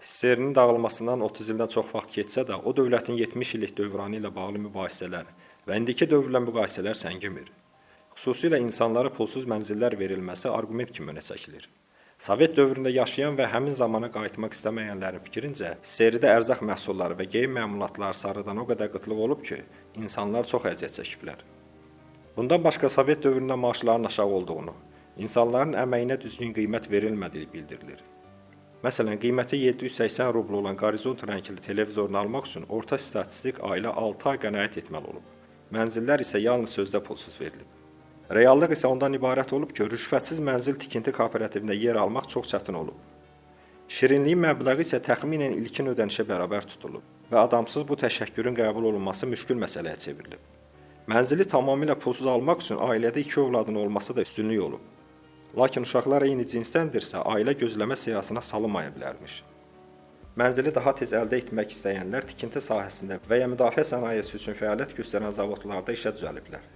SSRİ-nin dağılmasından 30 ildən çox vaxt keçsə də, o dövlətin 70 illik dövranı ilə bağlı mübahisələr və indiki dövrlə müqayisələr səngimir. Xüsusilə insanlara pulsuz mənzillər verilməsi arqument kimi önə çəkilir. Sovet dövründə yaşayan və həmin zamana qayıtmaq istəməyənlərin fikrincə, SSRİ-də ərzaq məhsulları və geyim məmulatları sarıdan o qədər qıtlıq olub ki, insanlar çox əziyyət çəkiblər. Bundan başqa Sovet dövründə maaşların aşağı olduğunu, insanların əməyinə düzgün qiymət verilmədiyi bildirilir. Məsələn, qiyməti 780 rubl olan qorizont rəngli televizorunu almaq üçün orta statistik ailə 6 ay qənaət etməli olub. Mənzillər isə yalnız sözdə pulsuz verilib. Reallıq isə ondan ibarət olub ki, rüşvətsiz mənzil tikinti kooperativində yer almaq çox çətin olub. Şirinliyin məbləği isə təxminən ilkin ödənişə bərabər tutulub və adamsız bu təşəkkürün qəbul olunması müşkül məsələyə çevrilib. Mənzili tamamilə pulsuz almaq üçün ailədə 2 övladın olması da üstünlük olub. Lakin uşaqlar eyni cinsdəndirsə, ailə gözləmə siyasına salınmaya bilərmiş. Mənzili daha tez əldə etmək istəyənlər tikinti sahəsində və ya müdafiə sənayesi üçün fəaliyyət göstərən zavodlarda işə düzəliblər.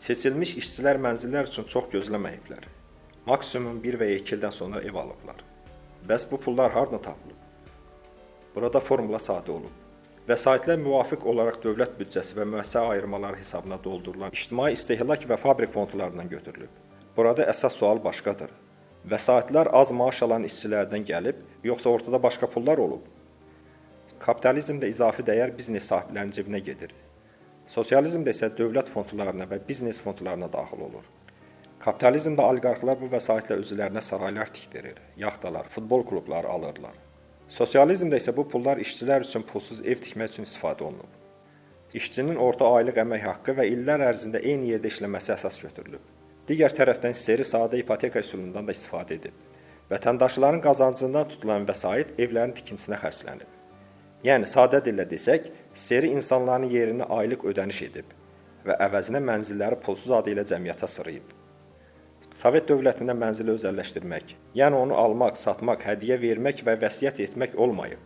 Seçilmiş işçilər mənzillər üçün çox gözləməyiblər. Maksimum 1 və ya 2 ildən sonra ev alıblar. Bəs bu pullar hardan tapılıb? Burada formula sadə olub. Vəsaitlər müvafiq olaraq dövlət büdcəsi və müəssisə ayırmaları hesabına doldurulan ictimai istehlak və fabrik fondlarından götürülüb. Burada əsas sual başqadır. Vəsaitlər az maaş alan işçilərdən gəlib, yoxsa ortada başqa pullar olub? Kapitalizmdə izafi dəyər biznes sahiblərinin cibinə gedir. Sosializmdə isə dövlət fondlarına və biznes fondlarına daxil olur. Kapitalizmdə oliqarxlar bu vəsaitlə özlərinə saraylar tikdirir, yaxtalar, futbol klubları alırlar. Sosializmdə isə bu pullar işçilər üçün pulsuz ev tikmək üçün istifadə olunub. İşçinin orta aylıq əmək haqqı və illər ərzində eyni yerdə işləməsi əsas götürülüb. Digər tərəfdən SSRİ sadə ipoteka üsulundan da istifadə edib. Vətəndaşların qazancından tutulan vəsait evlərin tikintisinə xərclənib. Yəni, sadə dillə desək, SSRİ insanların yerinə aylıq ödəniş edib və əvəzinə mənzilləri pulsuz adı ilə cəmiyyətə sırayıb. Sovet dövlətində mənzili özəlləşdirmək, yəni onu almaq, satmaq, hədiyyə vermək və vəsiyyət etmək olmayıb.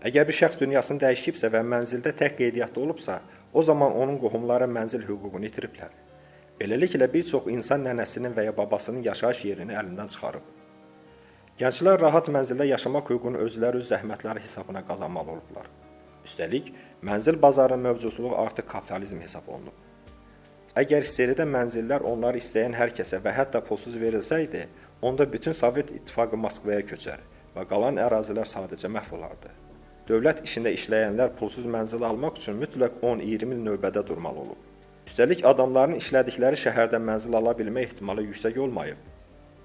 Əgər bir şəxs dünyasını dəyişibsə və mənzildə tək qeydiyyatda olubsa, o zaman onun qohumları mənzil hüququnu itiriblər. Beləliklə, bir çox insan nənəsinin və ya babasının yaşayış yerini əlindən çıxarıb. Gənclər rahat mənzildə yaşamaq hüququnu özləri öz zəhmətləri hesabına qazanmalı olublar. Üstəlik, mənzil bazarının mövcudluğu artıq kapitalizm hesab olunub. Əgər SSRİ-də mənzillər onları istəyən hər kəsə və hətta pulsuz verilsəydi, onda bütün Sovet İttifaqı Moskvaya köçər və qalan ərazilər sadəcə məhv olardı. Dövlət işində işləyənlər pulsuz mənzil almaq üçün mütləq 10-20 il növbədə durmalı olub. Üstəlik, adamların işlədikləri şəhərdə mənzil ala bilmə ehtimalı yüksək olmayıb.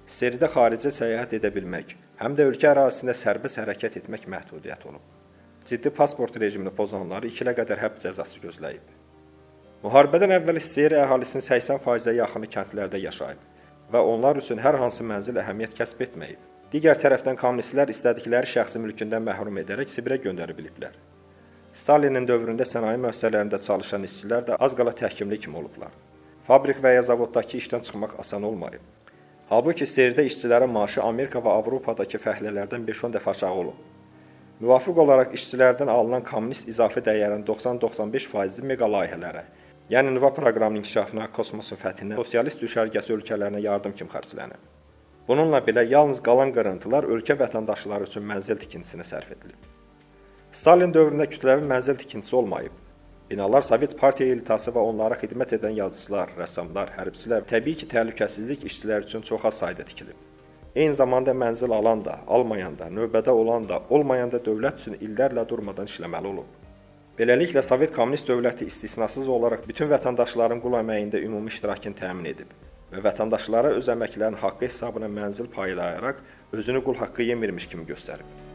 SSRİ-də xaricə səyahət edə bilmək, həm də ölkə ərazisində sərbəst hərəkət etmək məhdudiyyət olub. Ciddi pasport rejimini pozanları 2 ilə qədər həbs cəzası gözləyib. Müharibədən əvvəl SSRİ əhalisinin 80%-ə yaxını kəndlərdə yaşayıb və onlar üçün hər hansı mənzil əhəmiyyət kəsb etməyib. Digər tərəfdən kommunistlər istədikləri şəxsi mülkündən məhrum edərək Sibirə göndərə biliblər. Stalinin dövründə sənaye müəssisələrində çalışan işçilər də az qala təhkimli kimi olublar. Fabrik və ya zavoddakı işdən çıxmaq asan olmayıb. Halbuki SSRİ-də işçilərin maaşı Amerika və Avropadakı fəhlələrdən 5-10 dəfə aşağı olub. Müvafiq olaraq işçilərdən alınan kommunist izafi dəyərin 90-95% mega layihələrə, yəni nüvə proqramının inkişafına, kosmosun fəthinə, sosialist düşərgəsi ölkələrinə yardım kimi xərclənib. Bununla belə yalnız qalan qırıntılar ölkə vətəndaşları üçün mənzil tikintisinə sərf edilib. Stalin dövründə kütləvi mənzil tikintisi olmayıb. Binalar Sovet partiya elitası və onlara xidmət edən yazıçılar, rəssamlar, hərbçilər, təbii ki, təhlükəsizlik işçilər üçün çox az sayda tikilib. Eyni zamanda mənzil alan da, almayan da, növbədə olan da, olmayan da dövlət üçün illərlə durmadan işləməli olub. Beləliklə, Sovet kommunist dövləti istisnasız olaraq bütün vətəndaşların qul əməyində ümumi iştirakını təmin edib və vətəndaşlara öz əməklərinin haqqı hesabına mənzil paylayaraq özünü qul haqqı yemirmiş kimi göstərib.